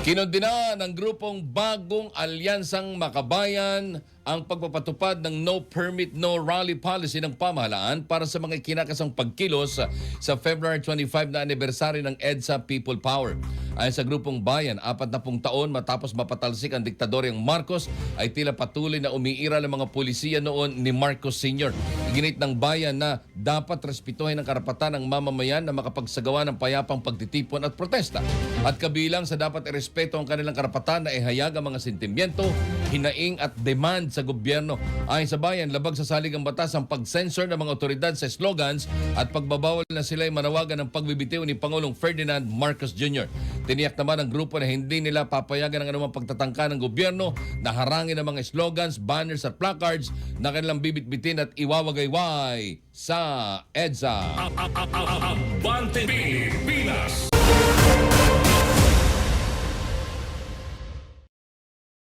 Kinundina ng grupong Bagong Alyansang Makabayan ang pagpapatupad ng no permit, no rally policy ng pamahalaan para sa mga kinakasang pagkilos sa February 25 na anibersaryo ng EDSA People Power. Ayon sa grupong bayan, 40 taon matapos mapatalsik ang diktadoryang Marcos ay tila patuloy na umiiral ang mga pulisiya noon ni Marcos Sr. Iginit ng bayan na dapat respetuhin ang karapatan ng mamamayan na makapagsagawa ng payapang pagtitipon at protesta. At kabilang sa dapat irespeto ang kanilang karapatan na ihayag ang mga sentimiento, hinaing at demand sa gobyerno. Ayon sa bayan, labag sa saligang batas ang pag-censor ng mga otoridad sa slogans at pagbabawal na sila ay manawagan ng pagbibitiw ni Pangulong Ferdinand Marcos Jr. Tiniyak naman ng grupo na hindi nila papayagan ang anumang pagtatangka ng gobyerno na harangin ang mga slogans, banners at placards na kanilang bibitbitin at iwawagayway sa EDSA. Abante Pilipinas.